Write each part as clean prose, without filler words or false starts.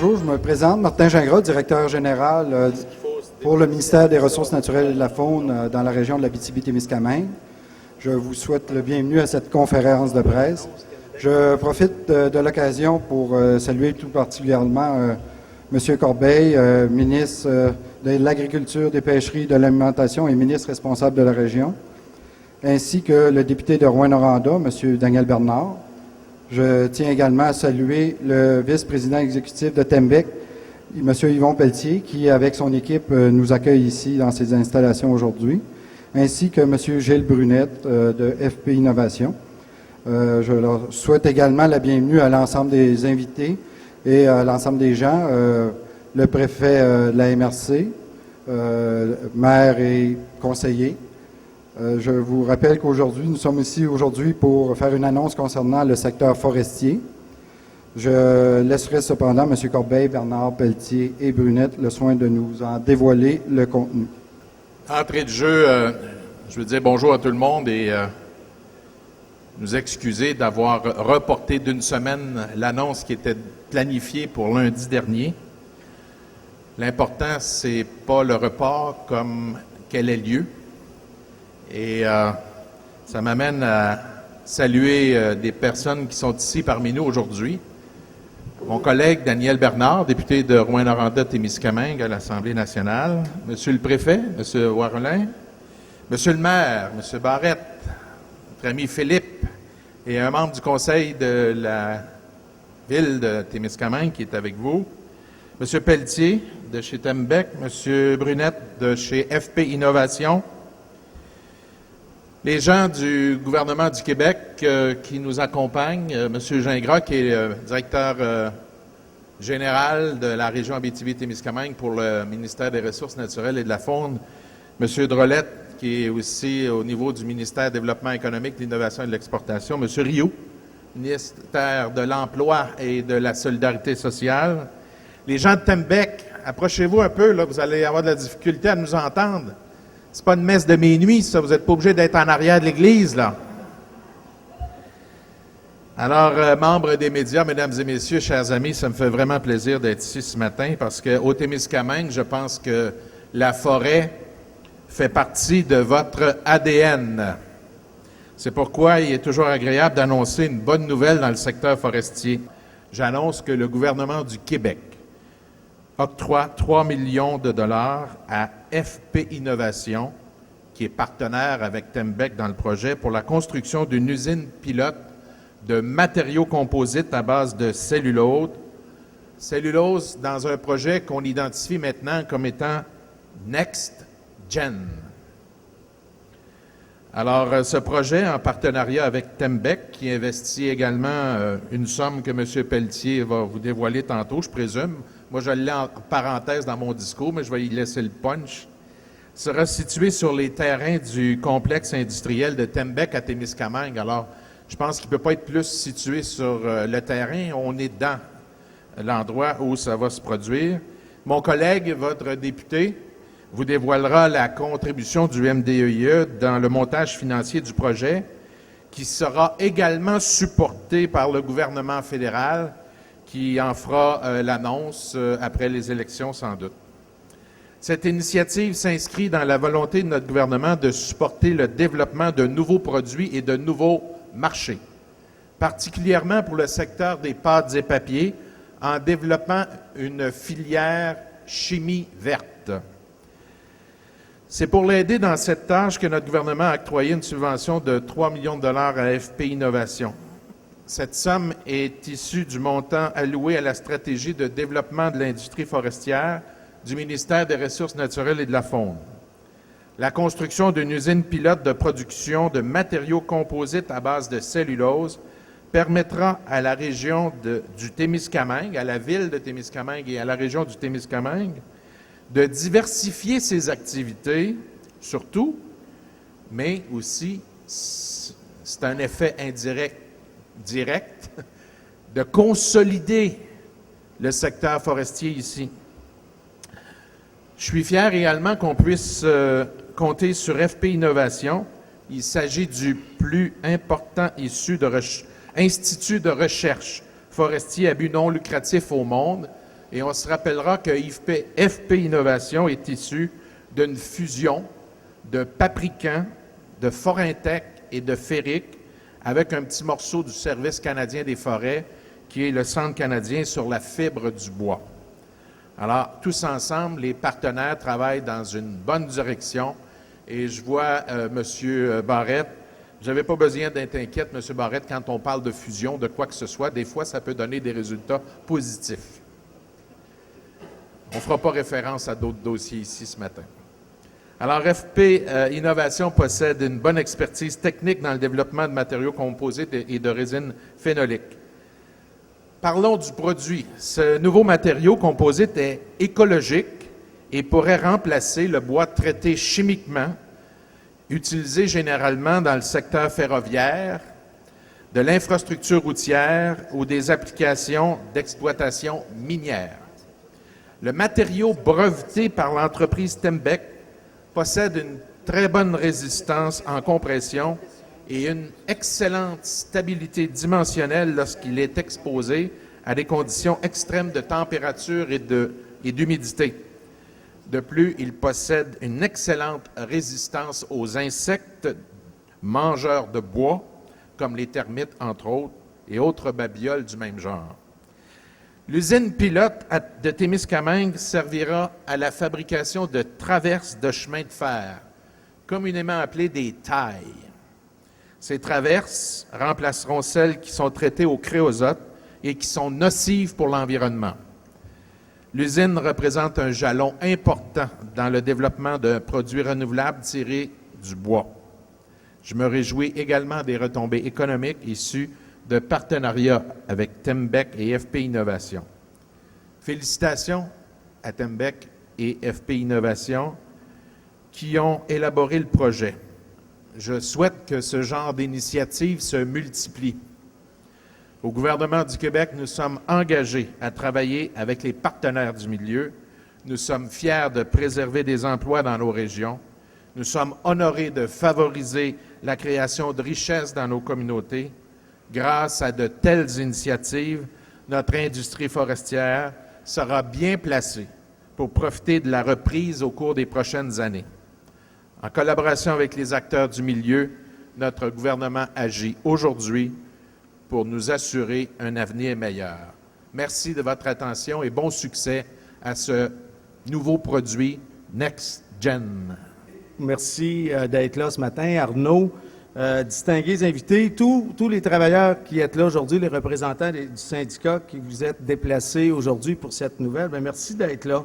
bonjour, je me présente, Martin Gingras, directeur général pour le ministère des Ressources naturelles et de la faune dans la région de l'Abitibi-Témiscamingue. Je vous souhaite le bienvenue à cette conférence de presse. Je profite de l'occasion pour saluer tout particulièrement M. Corbeil, ministre de l'Agriculture, des Pêcheries, de l'Alimentation et ministre responsable de la région, ainsi que le député de Rouyn-Noranda, M. Daniel Bernard. Je tiens également à saluer le vice-président exécutif de Tembec, M. Yvon Pelletier, qui, avec son équipe, nous accueille ici dans ses installations aujourd'hui, ainsi que M. Gilles Brunette de FP Innovation. Je leur souhaite également la bienvenue à l'ensemble des invités et à l'ensemble des gens, le préfet de la MRC, maire et conseiller. Je vous rappelle qu'aujourd'hui, nous sommes ici aujourd'hui pour faire une annonce concernant le secteur forestier. Je laisserai cependant M. Corbeil, Bernard, Pelletier et Brunette le soin de nous en dévoiler le contenu. Entrée de jeu, je veux dire bonjour à tout le monde et nous excuser d'avoir reporté d'une semaine l'annonce qui était planifiée pour lundi dernier. L'important, c'est pas le report comme qu'elle ait lieu. Et ça m'amène à saluer des personnes qui sont ici parmi nous aujourd'hui. Mon collègue Daniel Bernard, député de Rouyn-Noranda-Témiscamingue à l'Assemblée nationale, Monsieur le préfet, Monsieur Warlin, Monsieur le maire, Monsieur Barrette, notre ami Philippe et un membre du conseil de la ville de Témiscamingue qui est avec vous, Monsieur Pelletier de chez Tembec, Monsieur Brunette de chez FP Innovation, les gens du gouvernement du Québec qui nous accompagnent, M. Gingras, qui est directeur général de la région Abitibi-Témiscamingue pour le ministère des Ressources naturelles et de la faune, M. Drolette, qui est aussi au niveau du ministère du Développement économique, de l'Innovation et de l'Exportation, M. Rioux, ministère de l'Emploi et de la Solidarité sociale. Les gens de Tembec, approchez-vous un peu, là, vous allez avoir de la difficulté à nous entendre. C'est pas une messe de minuit, ça. Vous n'êtes pas obligé d'être en arrière de l'église, là. Alors, membres des médias, mesdames et messieurs, chers amis, ça me fait vraiment plaisir d'être ici ce matin parce qu'au Témiscamingue, je pense que la forêt fait partie de votre ADN. C'est pourquoi il est toujours agréable d'annoncer une bonne nouvelle dans le secteur forestier. J'annonce que le gouvernement du Québec octroie 3 millions de dollars à FP Innovation, qui est partenaire avec Tembec dans le projet, pour la construction d'une usine pilote de matériaux composites à base de cellulose. Cellulose dans un projet qu'on identifie maintenant comme étant Next Gen. Alors, ce projet, en partenariat avec Tembec, qui investit également une somme que M. Pelletier va vous dévoiler tantôt, je présume. Moi, je l'ai en parenthèse dans mon discours, mais je vais y laisser le punch, sera situé sur les terrains du complexe industriel de Tembec à Témiscamingue. Alors, je pense qu'il ne peut pas être plus situé sur le terrain. On est dans l'endroit où ça va se produire. Mon collègue, votre député, vous dévoilera la contribution du MDEIE dans le montage financier du projet, qui sera également supporté par le gouvernement fédéral, qui en fera l'annonce après les élections sans doute. Cette initiative s'inscrit dans la volonté de notre gouvernement de supporter le développement de nouveaux produits et de nouveaux marchés, particulièrement pour le secteur des pâtes et papiers, en développant une filière chimie verte. C'est pour l'aider dans cette tâche que notre gouvernement a octroyé une subvention de 3 millions de dollars à FP Innovation. Cette somme est issue du montant alloué à la stratégie de développement de l'industrie forestière du ministère des Ressources naturelles et de la faune. La construction d'une usine pilote de production de matériaux composites à base de cellulose permettra à la région du Témiscamingue, à la ville de Témiscamingue et à la région du Témiscamingue de diversifier ses activités, surtout, mais aussi, c'est un effet indirect, direct, de consolider le secteur forestier ici. Je suis fier également qu'on puisse compter sur FP Innovation. Il s'agit du plus important institut de recherche forestier à but non lucratif au monde Et on se rappellera que FP Innovation est issu d'une fusion de Paprican, de Forintec et de Ferric, avec un petit morceau du Service canadien des forêts, qui est le Centre canadien sur la fibre du bois. Alors, tous ensemble, les partenaires travaillent dans une bonne direction. Et je vois M. Barrette, vous n'avez pas besoin d'être inquiète, M. Barrette, quand on parle de fusion, de quoi que ce soit, des fois, ça peut donner des résultats positifs. On ne fera pas référence à d'autres dossiers ici ce matin. Alors, FP Innovation possède une bonne expertise technique dans le développement de matériaux composites et de résines phénoliques. Parlons du produit. Ce nouveau matériau composite est écologique et pourrait remplacer le bois traité chimiquement, utilisé généralement dans le secteur ferroviaire, de l'infrastructure routière ou des applications d'exploitation minière. Le matériau breveté par l'entreprise Tembec possède une très bonne résistance en compression et une excellente stabilité dimensionnelle lorsqu'il est exposé à des conditions extrêmes de température et d'humidité. De plus, il possède une excellente résistance aux insectes mangeurs de bois, comme les termites, entre autres, et autres babioles du même genre. L'usine pilote de Témiscamingue servira à la fabrication de traverses de chemin de fer, communément appelées des tailles. Ces traverses remplaceront celles qui sont traitées au créosote et qui sont nocives pour l'environnement. L'usine représente un jalon important dans le développement d'un produit renouvelable tiré du bois. Je me réjouis également des retombées économiques issues de partenariats avec Tembec et FP Innovation. Félicitations à Tembec et FP Innovation qui ont élaboré le projet. Je souhaite que ce genre d'initiative se multiplie. Au gouvernement du Québec, nous sommes engagés à travailler avec les partenaires du milieu. Nous sommes fiers de préserver des emplois dans nos régions. Nous sommes honorés de favoriser la création de richesses dans nos communautés. Grâce à de telles initiatives, notre industrie forestière sera bien placée pour profiter de la reprise au cours des prochaines années. En collaboration avec les acteurs du milieu, notre gouvernement agit aujourd'hui pour nous assurer un avenir meilleur. Merci de votre attention et bon succès à ce nouveau produit Next Gen. Merci d'être là ce matin, Arnaud. Distingués invités, tous les travailleurs qui êtes là aujourd'hui, les représentants du syndicat qui vous êtes déplacés aujourd'hui pour cette nouvelle, bien, merci d'être là.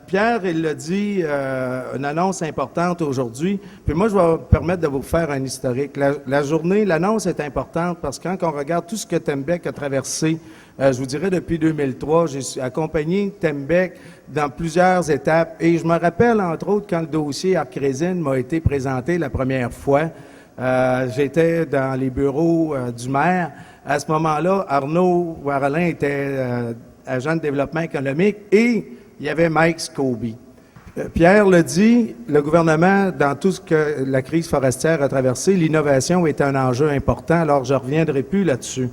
Pierre, il l'a dit, une annonce importante aujourd'hui. Puis moi, je vais me permettre de vous faire un historique. La journée, l'annonce est importante parce que quand on regarde tout ce que Tembec a traversé, je vous dirais depuis 2003, j'ai accompagné Tembec dans plusieurs étapes. Et je me rappelle, entre autres, quand le dossier Arc-Résine m'a été présenté la première fois, j'étais dans les bureaux du maire. À ce moment-là, Arnaud Warelin était agent de développement économique et il y avait Mike Scobie. Pierre le dit, le gouvernement, dans tout ce que la crise forestière a traversé, l'innovation est un enjeu important, alors je ne reviendrai plus là-dessus.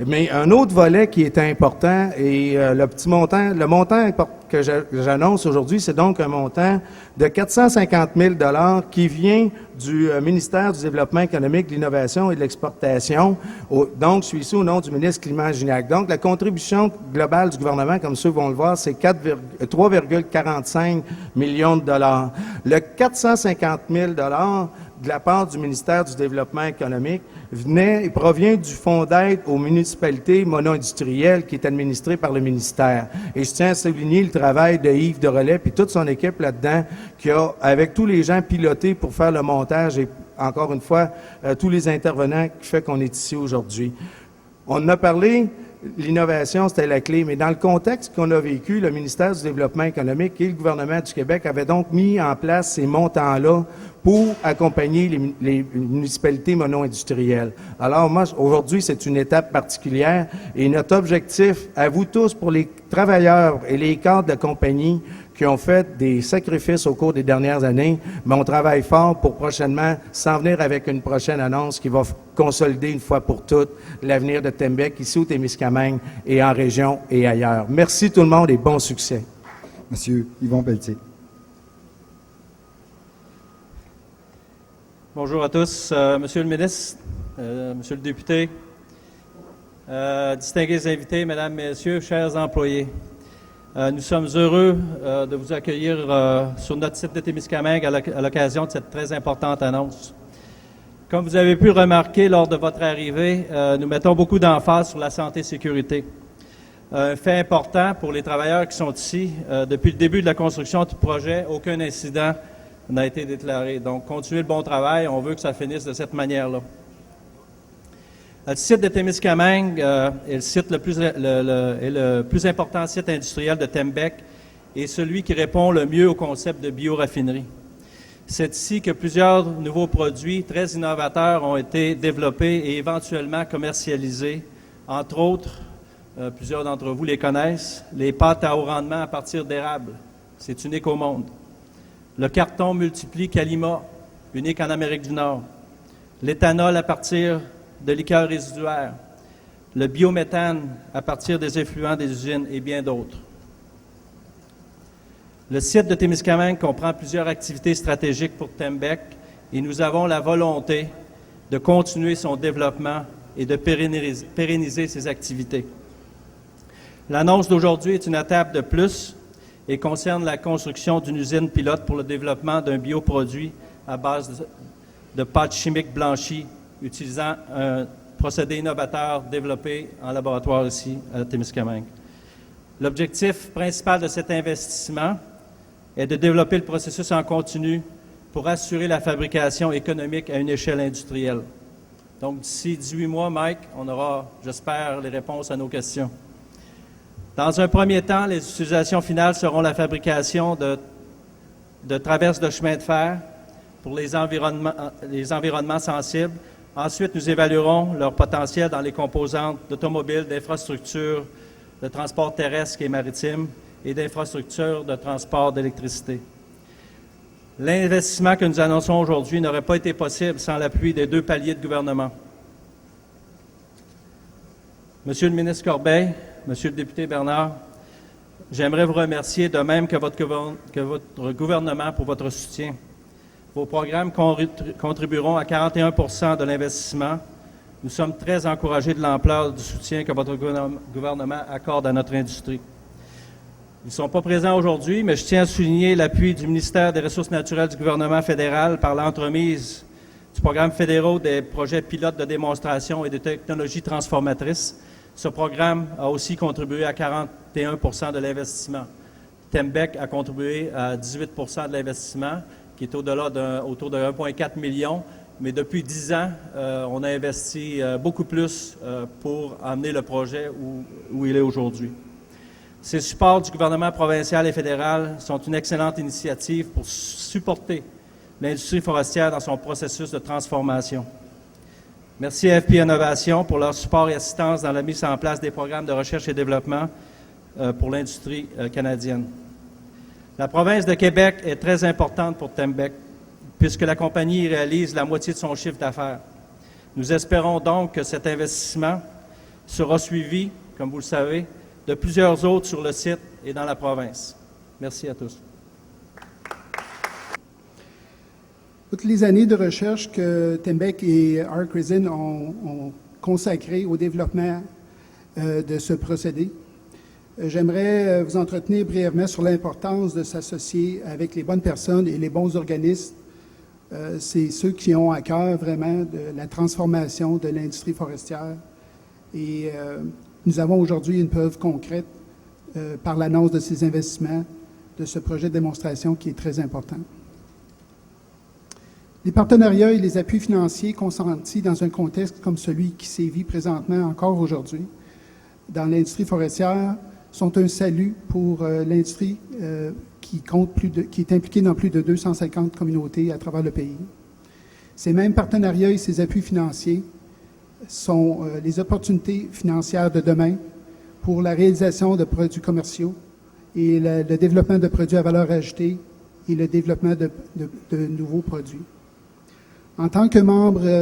Mais un autre volet qui est important, et le montant que j'annonce aujourd'hui, c'est donc un montant de 450 000 $ qui vient du ministère du Développement économique, de l'Innovation et de l'Exportation. Donc, je suis ici au nom du ministre Clément-Gignac. Donc, la contribution globale du gouvernement, comme ceux vont le voir, c'est 3,45 millions de dollars. Le 450 000 $ de la part du ministère du Développement économique provient du fonds d'aide aux municipalités mono-industrielles qui est administré par le ministère. Et je tiens à souligner le travail de Yves Derelais et toute son équipe là-dedans qui a, avec tous les gens, piloté pour faire le montage et, encore une fois, tous les intervenants qui fait qu'on est ici aujourd'hui. On en a parlé, l'innovation, c'était la clé, mais dans le contexte qu'on a vécu, le ministère du Développement économique et le gouvernement du Québec avaient donc mis en place ces montants-là pour accompagner les municipalités mono-industrielles. Alors moi, aujourd'hui, c'est une étape particulière et notre objectif, à vous tous, pour les travailleurs et les cadres de compagnie, qui ont fait des sacrifices au cours des dernières années, mais on travaille fort pour prochainement s'en venir avec une prochaine annonce qui va consolider une fois pour toutes l'avenir de Tembec ici au Témiscamingue et en région et ailleurs. Merci tout le monde et bon succès. Monsieur Yvon Pelletier. Bonjour à tous. Monsieur le ministre, monsieur le député, distingués invités, mesdames, messieurs, chers employés. Nous sommes heureux de vous accueillir sur notre site de Témiscamingue à l'occasion de cette très importante annonce. Comme vous avez pu remarquer lors de votre arrivée, nous mettons beaucoup d'emphase sur la santé et sécurité. Un fait important pour les travailleurs qui sont ici, depuis le début de la construction du projet, aucun incident n'a été déclaré. Donc, continuez le bon travail, on veut que ça finisse de cette manière-là. Le site de Témiscamingue est le plus important site industriel de Tembec et celui qui répond le mieux au concept de bioraffinerie. C'est ici que plusieurs nouveaux produits très innovateurs ont été développés et éventuellement commercialisés. Entre autres, plusieurs d'entre vous les connaissent, les pâtes à haut rendement à partir d'érable. C'est unique au monde. Le carton multiplie Calima, unique en Amérique du Nord. L'éthanol à partir de liqueurs résiduaires, le biométhane à partir des effluents des usines et bien d'autres. Le site de Témiscamingue comprend plusieurs activités stratégiques pour Tembec et nous avons la volonté de continuer son développement et de pérenniser ses activités. L'annonce d'aujourd'hui est une étape de plus et concerne la construction d'une usine pilote pour le développement d'un bioproduit à base de pâtes chimiques blanchies utilisant un procédé innovateur développé en laboratoire ici à Témiscamingue. L'objectif principal de cet investissement est de développer le processus en continu pour assurer la fabrication économique à une échelle industrielle. Donc, d'ici 18 mois, Mike, on aura, j'espère, les réponses à nos questions. Dans un premier temps, les utilisations finales seront la fabrication de traverses de chemin de fer pour les environnements sensibles. Ensuite, nous évaluerons leur potentiel dans les composantes d'automobiles, d'infrastructures de transport terrestre et maritime et d'infrastructures de transport d'électricité. L'investissement que nous annonçons aujourd'hui n'aurait pas été possible sans l'appui des deux paliers de gouvernement. Monsieur le ministre Corbeil, Monsieur le député Bernard, j'aimerais vous remercier de même que votre gouvernement pour votre soutien. Vos programmes contribueront à 41 % de l'investissement. Nous sommes très encouragés de l'ampleur du soutien que votre gouvernement accorde à notre industrie. Ils ne sont pas présents aujourd'hui, mais je tiens à souligner l'appui du ministère des Ressources naturelles du gouvernement fédéral par l'entremise du programme fédéral des projets pilotes de démonstration et de technologies transformatrices. Ce programme a aussi contribué à 41 % de l'investissement. Tembec a contribué à 18 % de l'investissement, qui est autour de 1,4 million. Mais depuis 10 ans, on a investi beaucoup plus pour amener le projet où il est aujourd'hui. Ces supports du gouvernement provincial et fédéral sont une excellente initiative pour supporter l'industrie forestière dans son processus de transformation. Merci à FP Innovation pour leur support et assistance dans la mise en place des programmes de recherche et développement pour l'industrie canadienne. La province de Québec est très importante pour Tembec, puisque la compagnie réalise la moitié de son chiffre d'affaires. Nous espérons donc que cet investissement sera suivi, comme vous le savez, de plusieurs autres sur le site et dans la province. Merci à tous. Toutes les années de recherche que Tembec et Arc Resin ont consacrées au développement de ce procédé, j'aimerais vous entretenir brièvement sur l'importance de s'associer avec les bonnes personnes et les bons organismes. C'est ceux qui ont à cœur vraiment de la transformation de l'industrie forestière. Et nous avons aujourd'hui une preuve concrète par l'annonce de ces investissements, de ce projet de démonstration qui est très important. Les partenariats et les appuis financiers consentis dans un contexte comme celui qui sévit présentement encore aujourd'hui dans l'industrie forestière sont un salut pour l'industrie qui est impliquée dans plus de 250 communautés à travers le pays. Ces mêmes partenariats et ces appuis financiers sont les opportunités financières de demain pour la réalisation de produits commerciaux et le développement de produits à valeur ajoutée et le développement de nouveaux produits. En tant que membre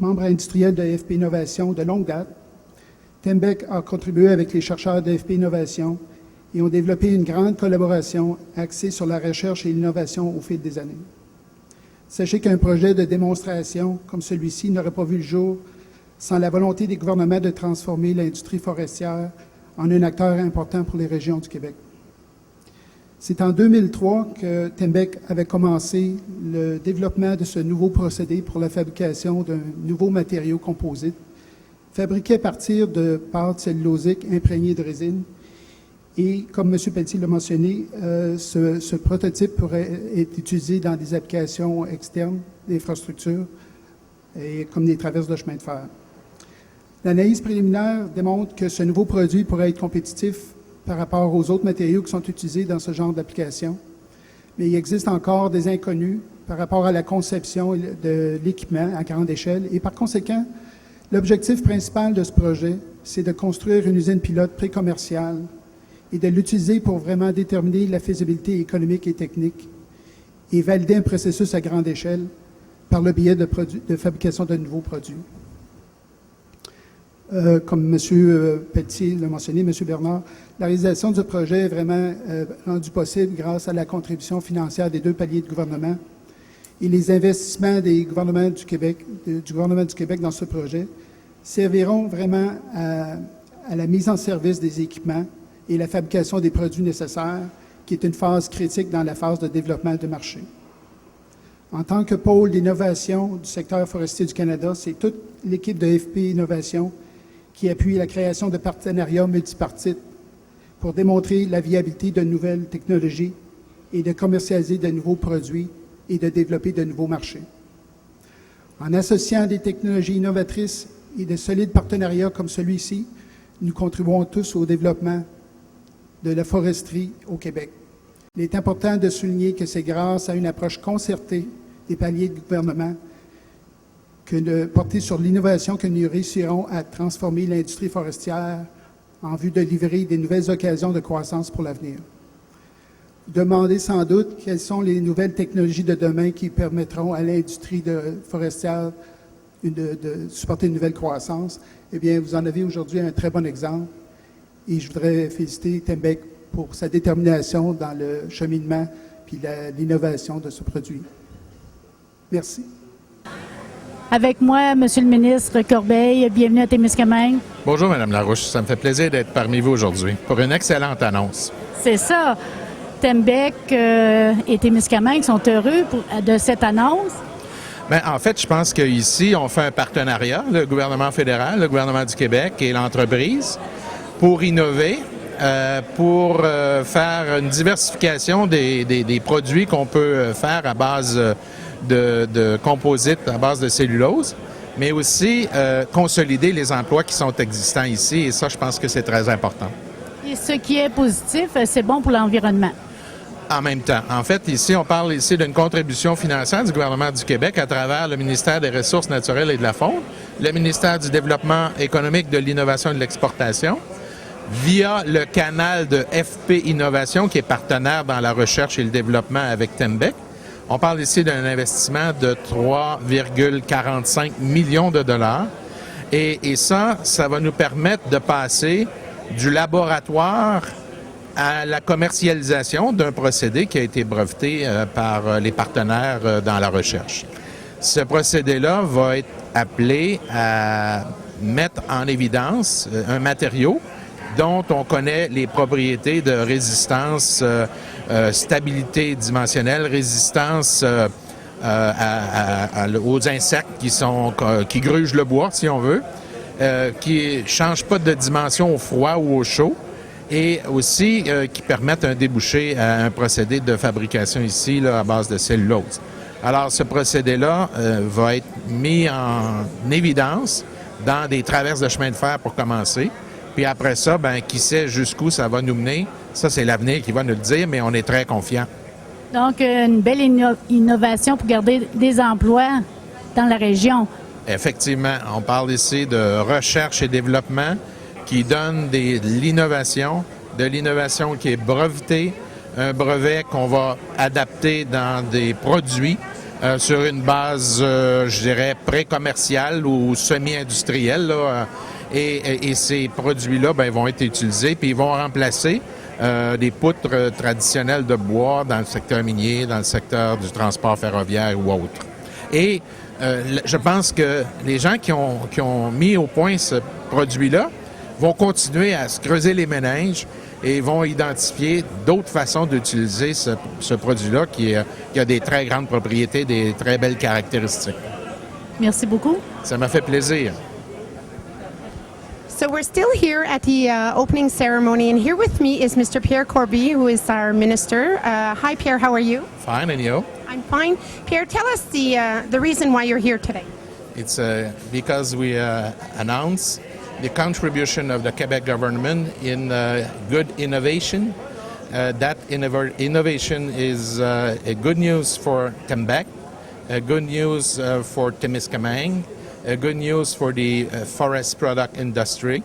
industriel de FP Innovation de longue date, Tembec a contribué avec les chercheurs de FP Innovation et ont développé une grande collaboration axée sur la recherche et l'innovation au fil des années. Sachez qu'un projet de démonstration comme celui-ci n'aurait pas vu le jour sans la volonté des gouvernements de transformer l'industrie forestière en un acteur important pour les régions du Québec. C'est en 2003 que Tembec avait commencé le développement de ce nouveau procédé pour la fabrication d'un nouveau matériau composite, fabriqué à partir de pâte cellulosique imprégnée de résine. Et comme M. Pelletier l'a mentionné, ce prototype pourrait être utilisé dans des applications externes d'infrastructures, comme des traverses de chemin de fer. L'analyse préliminaire démontre que ce nouveau produit pourrait être compétitif par rapport aux autres matériaux qui sont utilisés dans ce genre d'application. Mais il existe encore des inconnus par rapport à la conception de l'équipement à grande échelle. Et par conséquent, l'objectif principal de ce projet, c'est de construire une usine pilote pré-commerciale et de l'utiliser pour vraiment déterminer la faisabilité économique et technique et valider un processus à grande échelle par le biais de fabrication de nouveaux produits. Comme M. Pelletier l'a mentionné, M. Bernard, la réalisation du projet est vraiment rendue possible grâce à la contribution financière des deux paliers de gouvernement et les investissements des gouvernements du Québec, du gouvernement du Québec dans ce projet serviront vraiment à la mise en service des équipements et la fabrication des produits nécessaires, qui est une phase critique dans la phase de développement de marché. En tant que pôle d'innovation du secteur forestier du Canada, c'est toute l'équipe de FP Innovation qui appuie la création de partenariats multipartites pour démontrer la viabilité de nouvelles technologies et de commercialiser de nouveaux produits et de développer de nouveaux marchés. En associant des technologies innovatrices et de solides partenariats comme celui-ci, nous contribuons tous au développement de la foresterie au Québec. Il est important de souligner que c'est grâce à une approche concertée des paliers de gouvernement portée sur l'innovation que nous réussirons à transformer l'industrie forestière en vue de livrer des nouvelles occasions de croissance pour l'avenir. Demandez sans doute quelles sont les nouvelles technologies de demain qui permettront à l'industrie forestière de supporter une nouvelle croissance. Eh bien, vous en avez aujourd'hui un très bon exemple. Et je voudrais féliciter Tembec pour sa détermination dans le cheminement puis l'innovation de ce produit. Merci. Avec moi, Monsieur le ministre Corbeil, bienvenue à Témiscamingue. Bonjour, Mme Larouche. Ça me fait plaisir d'être parmi vous aujourd'hui pour une excellente annonce. C'est ça. Tembec et Témiscamingue sont heureux de cette annonce. Bien, en fait, je pense qu'ici, on fait un partenariat, le gouvernement fédéral, le gouvernement du Québec et l'entreprise, pour innover, pour faire une diversification des produits qu'on peut faire à base de composites, à base de cellulose, mais aussi consolider les emplois qui sont existants ici. Et ça, je pense que c'est très important. Et ce qui est positif, c'est bon pour l'environnement. En même temps. En fait, ici, on parle ici d'une contribution financière du gouvernement du Québec à travers le ministère des Ressources naturelles et de la Faune, le ministère du Développement économique, de l'Innovation et de l'Exportation, via le canal de FP Innovation, qui est partenaire dans la recherche et le développement avec Tembec. On parle ici d'un investissement de 3,45 millions de dollars. Et ça va nous permettre de passer du laboratoire à la commercialisation d'un procédé qui a été breveté par les partenaires dans la recherche. Ce procédé-là va être appelé à mettre en évidence un matériau dont on connaît les propriétés de résistance, stabilité dimensionnelle, résistance aux insectes qui grugent le bois, si on veut, qui ne changent pas de dimension au froid ou au chaud, et aussi qui permettent un débouché à un procédé de fabrication ici là, à base de cellulose. Alors, ce procédé-là va être mis en évidence dans des traverses de chemin de fer pour commencer. Puis après ça, ben, qui sait jusqu'où ça va nous mener. Ça, c'est l'avenir qui va nous le dire, mais on est très confiants. Donc, une belle innovation pour garder des emplois dans la région. Effectivement, on parle ici de recherche et développement qui donne de l'innovation de l'innovation qui est brevetée, un brevet qu'on va adapter dans des produits sur une base, je dirais, pré-commerciale ou semi-industrielle. Et ces produits-là vont être utilisés, puis ils vont remplacer des poutres traditionnelles de bois dans le secteur minier, dans le secteur du transport ferroviaire ou autre. Et je pense que les gens qui ont mis au point ce produit-là vont continuer à se creuser les méninges et vont identifier d'autres façons d'utiliser ce produit-là qui a des très grandes propriétés, des très belles caractéristiques. Merci beaucoup. Ça m'a fait plaisir. So we're still here at the opening ceremony, and here with me is Mr. Pierre Corby, who is our minister. Hi, Pierre. How are you? Fine, and you? I'm fine. Pierre, tell us the reason why you're here today. It's because we announce the contribution of the Quebec government in good innovation. That innovation is good news for Quebec, good news for Témiscamingue, good news for the forest product industry,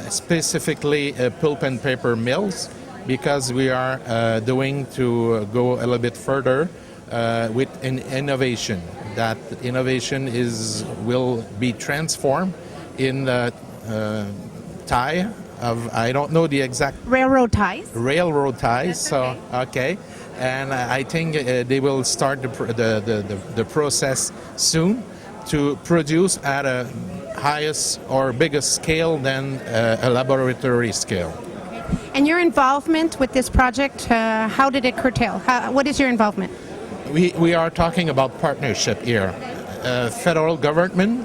specifically pulp and paper mills, because we are doing to go a little bit further with an innovation. That innovation will be transformed in tie of, I don't know the exact... Railroad ties. Railroad ties, That's okay. And I think they will start the process soon to produce at a highest or biggest scale than a laboratory scale. And your involvement with this project, how did it curtail? What is your involvement? We are talking about partnership here. Federal government,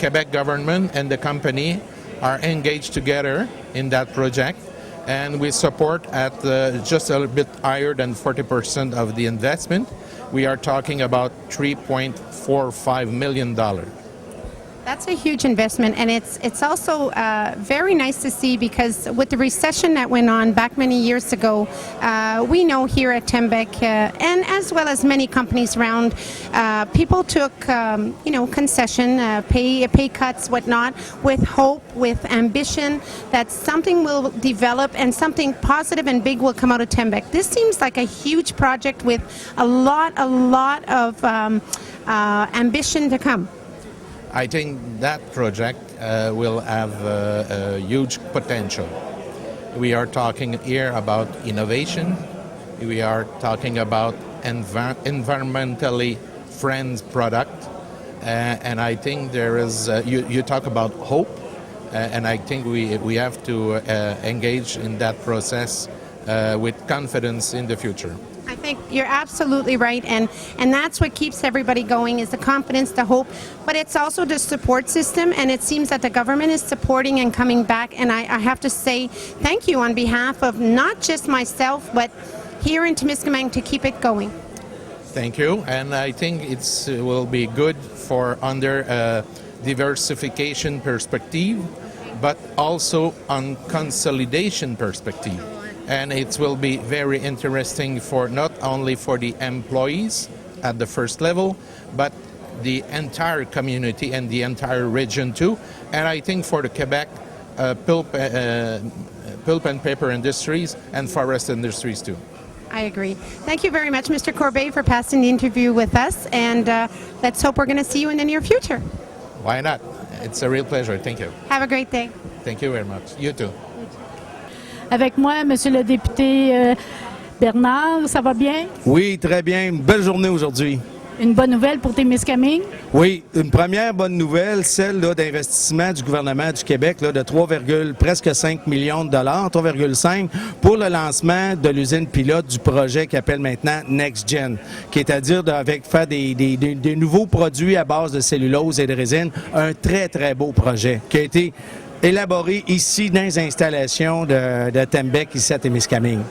Quebec government, and the company are engaged together in that project, and we support at just a little bit higher than 40% of the investment. We are talking about $3.45 million. That's a huge investment, and it's also very nice to see, because with the recession that went on back many years ago, we know here at Tembec, and as well as many companies around, people took concession, pay cuts, whatnot, with hope, with ambition that something will develop and something positive and big will come out of Tembec. This seems like a huge project with a lot of ambition to come. I think that project will have a huge potential. We are talking here about innovation. We are talking about environmentally friendly product. And I think there is, you talk about hope, and I think we have to engage in that process with confidence in the future. I think you're absolutely right, and that's what keeps everybody going, is the confidence, the hope, but it's also the support system, and it seems that the government is supporting and coming back, and I have to say thank you on behalf of not just myself, but here in Témiscamingue, to keep it going. Thank you, and I think it will be good for under a diversification perspective, but also on consolidation perspective. And it will be very interesting for not only for the employees at the first level, but the entire community and the entire region too. And I think for the Quebec pulp and paper industries and forest industries too. I agree. Thank you very much, Mr. Corbet, for passing the interview with us, and let's hope we're going to see you in the near future. Why not? It's a real pleasure. Thank you. Have a great day. Thank you very much. You too. Avec moi, Monsieur le député Bernard, ça va bien? Oui, très bien. Une belle journée aujourd'hui. Une bonne nouvelle pour Témiscamingue? Oui, une première bonne nouvelle, celle d'investissement du gouvernement du Québec là, de presque 5 millions de dollars, 3,5, pour le lancement de l'usine pilote du projet qui appelle maintenant NextGen, qui est à dire avec faire des nouveaux produits à base de cellulose et de résine. Un très, très beau projet qui a été élaboré ici dans les installations de Tembec, ici à Témiscamingue.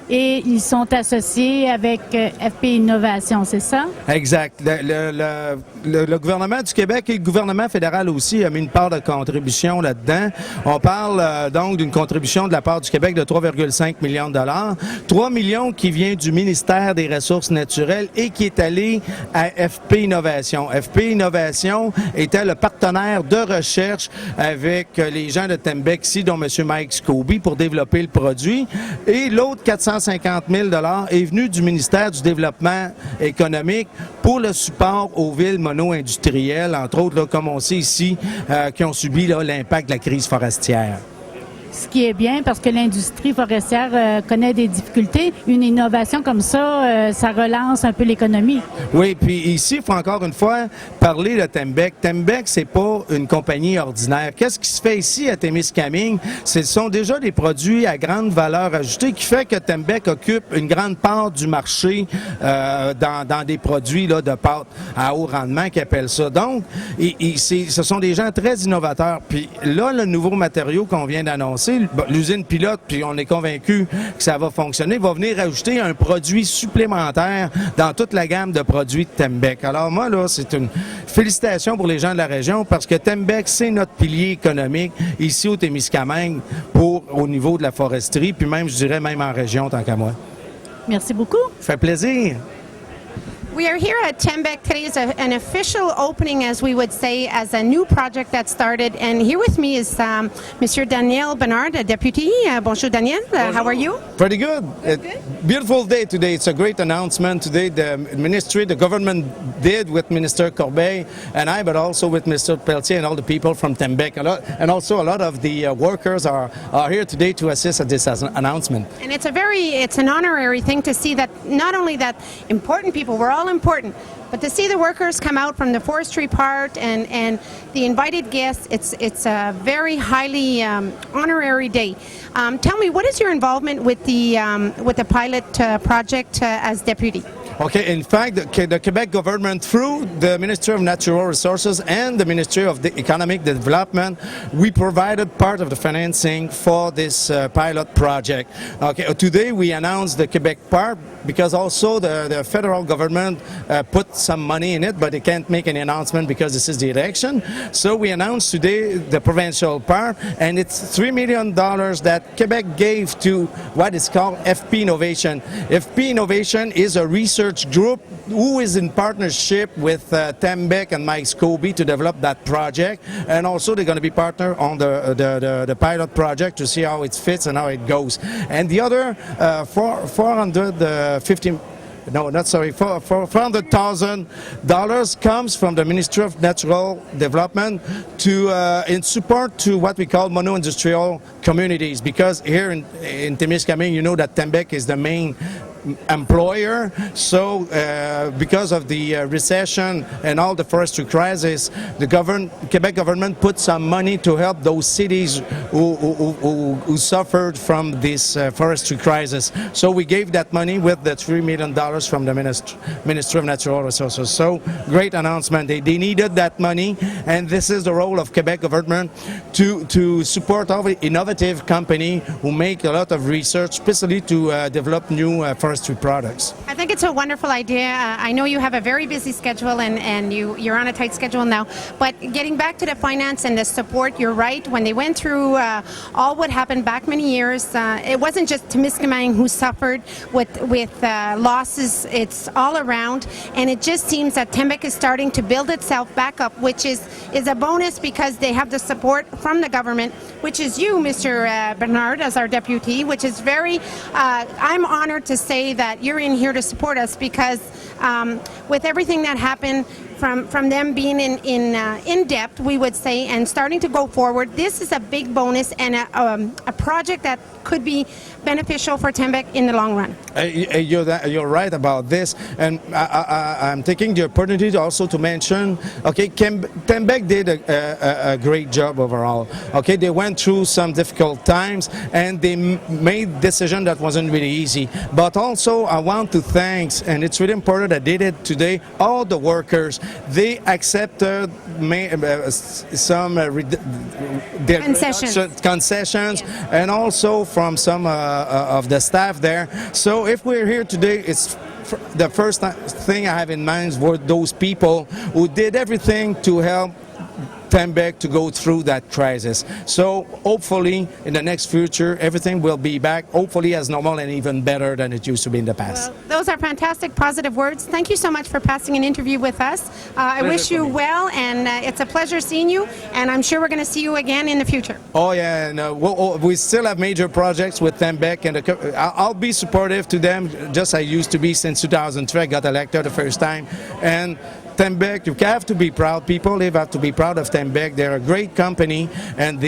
et ils sont associés avec FP Innovation, c'est ça? Exact. Le gouvernement du Québec et le gouvernement fédéral aussi a mis une part de contribution là-dedans. On parle donc d'une contribution de la part du Québec de 3,5 millions de dollars. 3 millions qui vient du ministère des Ressources naturelles et qui est allé à FP Innovation. FP Innovation était le partenaire de recherche avec les gens de Tembec ici, dont M. Mike Scobie, pour développer le produit. Et l'autre 450 000 $ est venu du ministère du Développement économique pour le support aux villes mono-industrielles, entre autres, là, comme on sait ici, qui ont subi l'impact de la crise forestière. Ce qui est bien parce que l'industrie forestière connaît des difficultés. Une innovation comme ça, ça relance un peu l'économie. Oui, puis ici, il faut encore une fois parler de Tembec. Tembec, c'est pas une compagnie ordinaire. Qu'est-ce qui se fait ici à Témiscamingue? Ce sont déjà des produits à grande valeur ajoutée qui fait que Tembec occupe une grande part du marché dans des produits là, de pâte à haut rendement qu'ils appellent ça. Donc, ce sont des gens très innovateurs. Puis là, le nouveau matériau qu'on vient d'annoncer, l'usine pilote, puis on est convaincu que ça va fonctionner, va venir ajouter un produit supplémentaire dans toute la gamme de produits de Tembec. Alors moi, là, c'est une félicitation pour les gens de la région parce que Tembec, c'est notre pilier économique ici au Témiscamingue au niveau de la foresterie, puis même, je dirais, même en région, tant qu'à moi. Merci beaucoup. Ça fait plaisir. We are here at Tembec. Today is an official opening, as we would say, as a new project that started. And here with me is Monsieur Daniel Bernard, a deputy. Bonjour, Daniel. How are you? Pretty good. Beautiful day today. It's a great announcement today. The ministry, the government did with Minister Corbeil and I, but also with Mr. Pelletier and all the people from Tembec. And also a lot of the workers are here today to assist at this announcement. And it's an honorary thing to see that not only that important people, we're all important, but to see the workers come out from the forestry part and the invited guests, it's a very highly honorary day. Tell me, what is your involvement with the pilot project as deputy? Okay, in fact, the Quebec government, through the Ministry of Natural Resources and the Ministry of Economic Development, we provided part of the financing for this pilot project. Okay, today we announced the Quebec part because also the federal government put some money in it, but they can't make any announcement because this is the election. So we announced today the provincial part, and it's $3 million that Quebec gave to what is called FP Innovation. FP Innovation is a research group who is in partnership with Tembec and Mike Scobie to develop that project, and also they're going to be partner on the pilot project to see how it fits and how it goes. And the other $400,000 comes from the Ministry of Natural Development in support to what we call mono-industrial communities, because here in Témiscamingue, you know that Tembec is the main employer. So because of the recession and all the forestry crisis, the Quebec government put some money to help those cities who suffered from this forestry crisis. So we gave that money with the $3 million from the Ministry of Natural Resources. So great announcement. They needed that money, and this is the role of Quebec government to support all the innovative company who make a lot of research, especially to develop new forestry products. I think it's a wonderful idea. I know you have a very busy schedule and you're on a tight schedule now, but getting back to the finance and the support, you're right. When they went through all what happened back many years, it wasn't just Témiscamingue who suffered with losses. It's all around, and it just seems that Tembec is starting to build itself back up, which is a bonus because they have the support from the government, which is you, Mr. Bernard, as our deputy, which is very, I'm honored to say that you're in here to support us because with everything that happened from them being in depth, we would say, and starting to go forward, this is a big bonus and a project that could be beneficial for Tembec in the long run. You're right about this, and I'm taking the opportunity also to mention, okay, Tembec did a great job overall. Okay, they went through some difficult times, and they made decision that wasn't really easy. But also, I want to thank, and it's really important that they did today, all the workers. they accepted some concessions, and also from some of the staff there. So if we're here today, it's the first thing I have in mind were those people who did everything to help Tembec to go through that crisis. So hopefully in the next future everything will be back, hopefully as normal and even better than it used to be in the past. Well, those are fantastic positive words. Thank you so much for passing an interview with us. I wish you well, and it's a pleasure seeing you, and I'm sure we're going to see you again in the future. Oh yeah, and we still have major projects with Tembec, and I'll be supportive to them just as I used to be since 2003. I got elected the first time, and Tembec, you have to be proud. People have to be proud of Tembec. They're a great company, and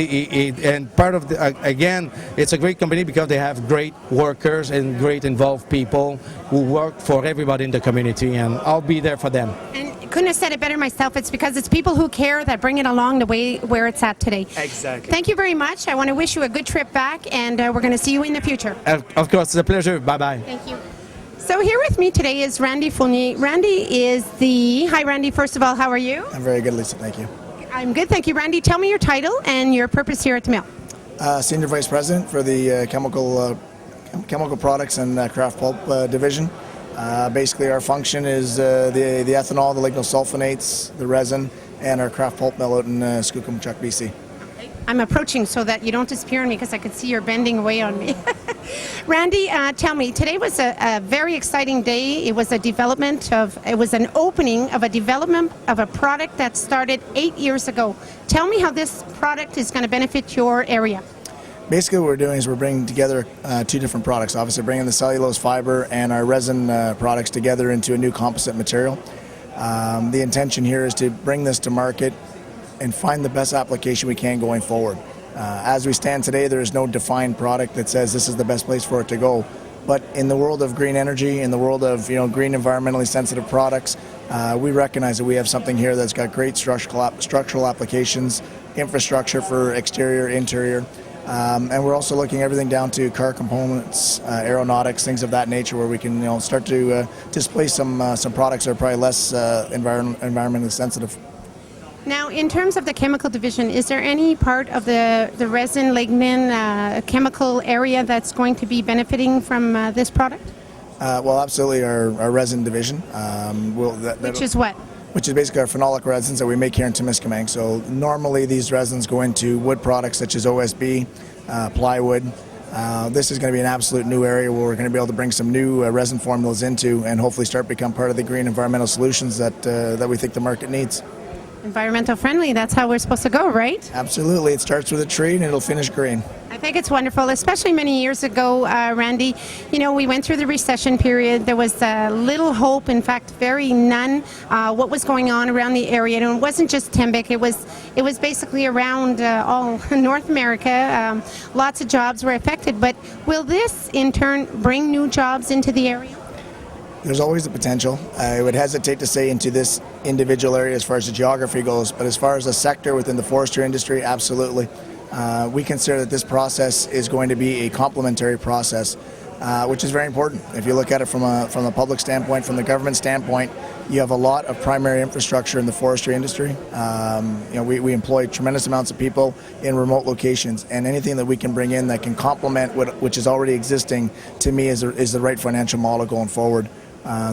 part of again, it's a great company because they have great workers and great involved people who work for everybody in the community, and I'll be there for them. And couldn't have said it better myself. It's because it's people who care that bring it along the way where it's at today. Exactly. Thank you very much. I want to wish you a good trip back, and we're going to see you in the future. Of course, it's a pleasure. Bye-bye. Thank you. So here with me today is Randy Fournier. Hi Randy, first of all, how are you? I'm very good, Lisa, thank you. I'm good, thank you. Randy, tell me your title and your purpose here at the mill. Senior Vice President for the chemical products and craft pulp division. Basically our function is the ethanol, the lignosulfonates, the resin, and our craft pulp mill out in Skookumchuck, BC. I'm approaching so that you don't disappear on me because I could see you're bending away on me. Randy, tell me, today was a very exciting day. It was an opening of a development of a product that started 8 years ago. Tell me how this product is going to benefit your area. Basically what we're doing is we're bringing together two different products. Obviously bringing the cellulose fiber and our resin products together into a new composite material. The intention here is to bring this to market and find the best application we can going forward. As we stand today, there is no defined product that says this is the best place for it to go. But in the world of green energy, in the world of green environmentally sensitive products, we recognize that we have something here that's got great structural applications, infrastructure for exterior, interior, and we're also looking everything down to car components, aeronautics, things of that nature, where we can start to displace some products that are probably less environmentally sensitive. Now, in terms of the chemical division, is there any part of the resin, lignin, chemical area that's going to be benefiting from this product? Well, absolutely, our resin division. Which is what? Which is basically our phenolic resins that we make here in Temiskaming. So normally these resins go into wood products such as OSB, plywood. This is going to be an absolute new area where we're going to be able to bring some new resin formulas into and hopefully start become part of the green environmental solutions that we think the market needs. Environmental friendly, that's how we're supposed to go, right? Absolutely. It starts with a tree and it'll finish green. I think it's wonderful, especially many years ago, Randy. We went through the recession period. There was little hope, in fact, very none, what was going on around the area. And it wasn't just Tembec. It was basically around all North America. Lots of jobs were affected. But will this, in turn, bring new jobs into the area? There's always the potential. I would hesitate to say into this individual area as far as the geography goes, but as far as a sector within the forestry industry, absolutely. We consider that this process is going to be a complementary process, which is very important. If you look at it from a public standpoint, from the government standpoint, you have a lot of primary infrastructure in the forestry industry. We employ tremendous amounts of people in remote locations, and anything that we can bring in that can complement which is already existing, to me, is the right financial model going forward.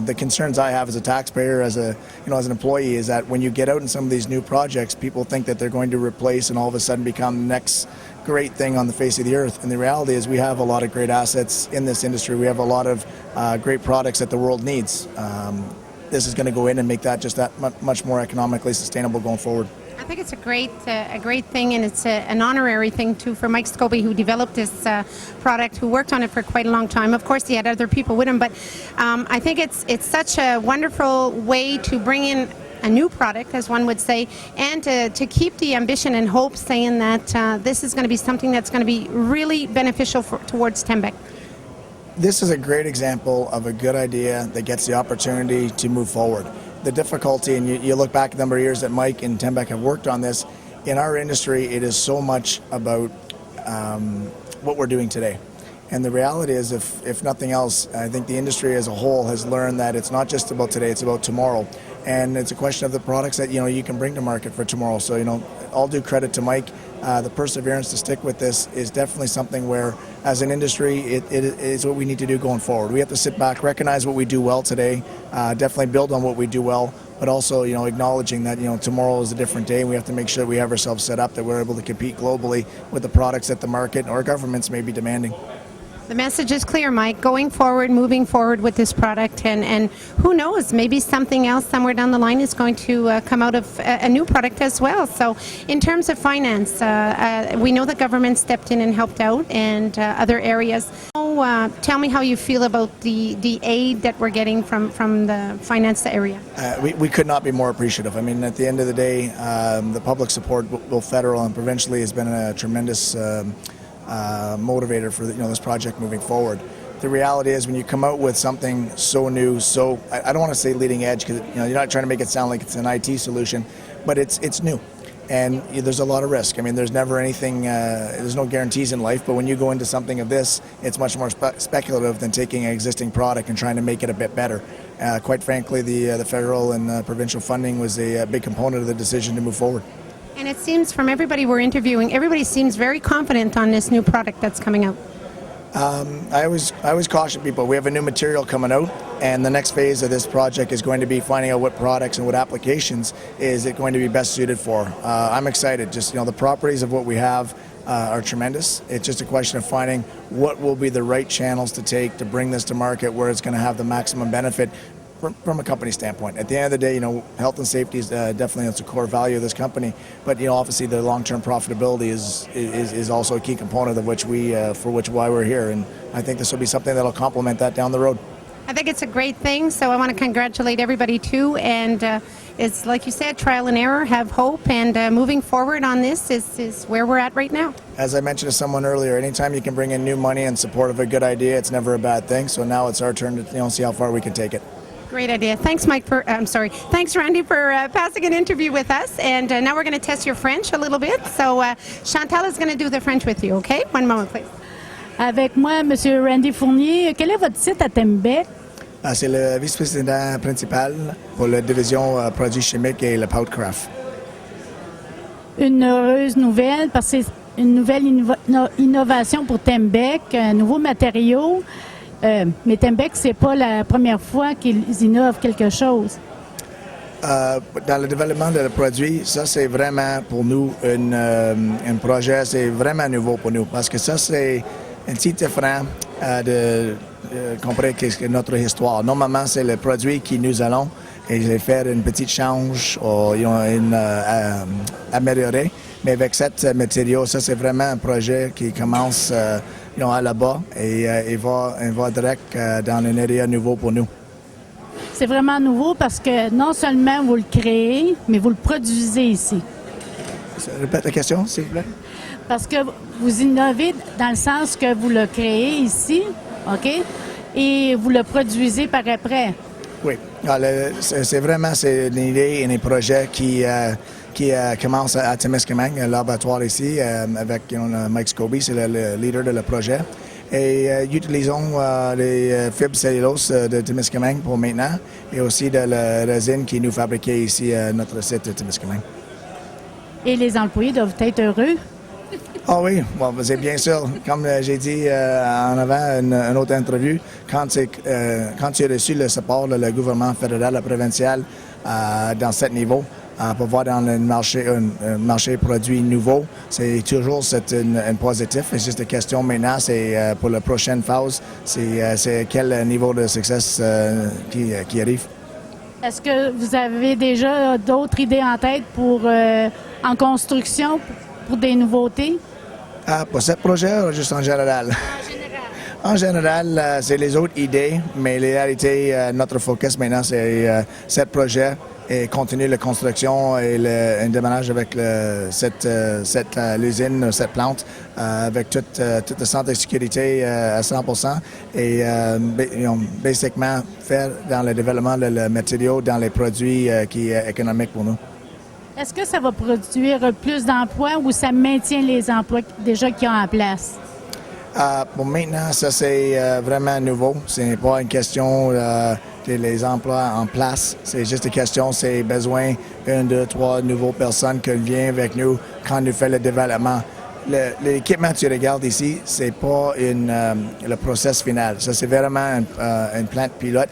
The concerns I have as a taxpayer, as an employee, is that when you get out in some of these new projects, people think that they're going to replace and all of a sudden become the next great thing on the face of the earth. And the reality is we have a lot of great assets in this industry. We have a lot of great products that the world needs. This is going to go in and make that just that much more economically sustainable going forward. I think it's a great thing, and it's an honorary thing too for Mike Scobie, who developed this product, who worked on it for quite a long time. Of course, he had other people with him, but I think it's such a wonderful way to bring in a new product, as one would say, and to keep the ambition and hope, saying that this is going to be something that's going to be really beneficial towards Tembec. This is a great example of a good idea that gets the opportunity to move forward. The difficulty, and you look back a number of years that Mike and Tembec have worked on this, in our industry it is so much about what we're doing today. And the reality is, if nothing else, I think the industry as a whole has learned that it's not just about today, it's about tomorrow. And it's a question of the products that, you can bring to market for tomorrow. So, all due credit to Mike. The perseverance to stick with this is definitely something where, as an industry, it is what we need to do going forward. We have to sit back, recognize what we do well today, definitely build on what we do well, but also, acknowledging that, tomorrow is a different day, and we have to make sure we have ourselves set up that we're able to compete globally with the products that the market or governments may be demanding. The message is clear, Mike. Going forward, moving forward with this product, and who knows, maybe something else somewhere down the line is going to come out of a new product as well. So in terms of finance, we know the government stepped in and helped out, and other areas. Tell me how you feel about the aid that we're getting from the finance area. We could not be more appreciative. I mean, at the end of the day, the public support, both federal and provincially, has been a tremendous motivator for this project moving forward. The reality is, when you come out with something so new, so I don't want to say leading edge, because you're not trying to make it sound like it's an IT solution, but it's new, and there's a lot of risk. I mean, there's never anything, there's no guarantees in life, but when you go into something of this, it's much more speculative than taking an existing product and trying to make it a bit better. Quite frankly, the federal and provincial funding was a big component of the decision to move forward. And it seems from everybody we're interviewing, everybody seems very confident on this new product that's coming out. I always caution people, we have a new material coming out, and the next phase of this project is going to be finding out what products and what applications is it going to be best suited for. I'm excited. Just, the properties of what we have are tremendous. It's just a question of finding what will be the right channels to take to bring this to market where it's going to have the maximum benefit from a company standpoint. At the end of the day, health and safety is definitely a core value of this company, but obviously the long-term profitability is also a key component of why we're here, and I think this will be something that'll complement that down the road. I think it's a great thing, so I want to congratulate everybody too, and it's like you said, trial and error, have hope, and moving forward on this is where we're at right now. As I mentioned to someone earlier, anytime you can bring in new money in support of a good idea, it's never a bad thing, so now it's our turn to see how far we can take it. Great idea. Thanks, Mike. Thanks, Randy, for passing an interview with us. And now we're going to test your French a little bit. So Chantal is going to do the French with you, okay? One moment, please. Avec moi, M. Randy Fournier. Quel est votre titre à Tembec? C'est le vice-président principal pour la division produits chimiques et le Poutcraft. Une heureuse nouvelle, parce que c'est une nouvelle innovation pour Tembec, un nouveau matériau. Mais Tembec, c'est pas la première fois qu'ils innovent quelque chose. Dans le développement de produits, ça c'est vraiment pour nous un projet, c'est vraiment nouveau pour nous, parce que ça c'est un petit différent de comprendre qu'est-ce que notre histoire. Normalement, c'est le produit qui nous allons et faire une petite change ou améliorer. Mais avec cet matériau, ça c'est vraiment un projet qui commence à là-bas et il va direct dans un area nouveau pour nous. C'est vraiment nouveau parce que non seulement vous le créez, mais vous le produisez ici. Répète la question, s'il vous plaît. Parce que vous innovez dans le sens que vous le créez ici, OK? Et vous le produisez par après. Oui. C'est vraiment une idée et un projet qui commence à Témiscamingue, un laboratoire ici, avec Mike Scobie, c'est le leader de le projet. Et utilisons les fibres cellulose de Témiscamingue pour maintenant, et aussi de la résine qui nous fabriquée ici à notre site de Témiscamingue. Et les employés doivent être heureux. Ah oui, bon, c'est bien sûr. Comme j'ai dit en avant une autre interview, quand tu as reçu le support du gouvernement fédéral et provincial dans ce niveau, pour voir dans le marché produit nouveau, c'est toujours un positif. C'est juste une question maintenant, c'est pour la prochaine phase, c'est quel niveau de succès qui arrive. Est-ce que vous avez déjà d'autres idées en tête en construction pour des nouveautés? Pour ce projet ou juste en général? En général, c'est les autres idées, mais la réalité, notre focus maintenant, c'est ce projet et continuer la construction et le démarrage avec l'usine, cette plante, avec toute la santé et sécurité à 100% et basiquement faire dans le développement de matériaux dans les produits qui est économique pour nous. Est-ce que ça va produire plus d'emplois ou ça maintient les emplois déjà qui sont en place? Pour maintenant, ça c'est vraiment nouveau. C'est pas une question les emplois en place. C'est juste une question, c'est besoin une, deux, trois nouvelles personnes qui viennent avec nous quand nous faisons le développement. L'équipement que tu regardes ici, c'est pas le process final. Ça, c'est vraiment une plante pilote,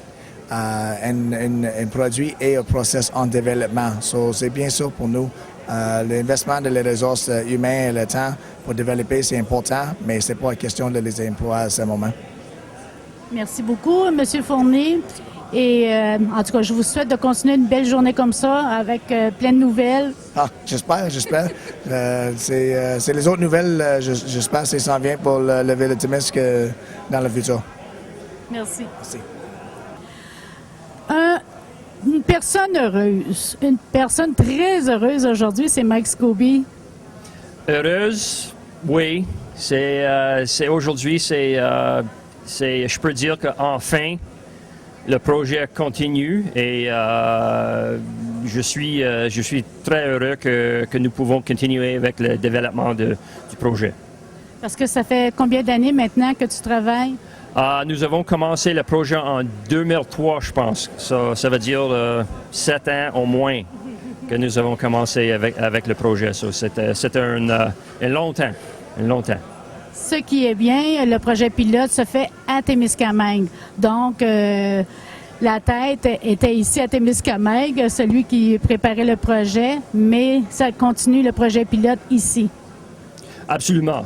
un produit et un process en développement. So, c'est bien sûr pour nous. L'investissement de les ressources humaines et le temps pour développer, c'est important, mais c'est pas une question de les emplois à ce moment. Merci beaucoup, M. Fournier. Et en tout cas, je vous souhaite de continuer une belle journée comme ça, avec plein de nouvelles. Ah, j'espère. C'est les autres nouvelles, j'espère que ça s'en vient pour lever le Témisque dans le futur. Merci. Merci. Une personne heureuse, une personne très heureuse aujourd'hui, c'est Mike Scobie. Heureuse, oui. C'est aujourd'hui, je peux dire qu'enfin, le projet continue et je suis très heureux que nous pouvons continuer avec le développement du projet. Parce que ça fait combien d'années maintenant que tu travailles? Nous avons commencé le projet en 2003, je pense. Ça veut dire 7 ans au moins que nous avons commencé avec le projet. C'était un long temps. Ce qui est bien, le projet pilote se fait à Témiscamingue. Donc, la tête était ici à Témiscamingue, celui qui préparait le projet, mais ça continue le projet pilote ici. Absolument.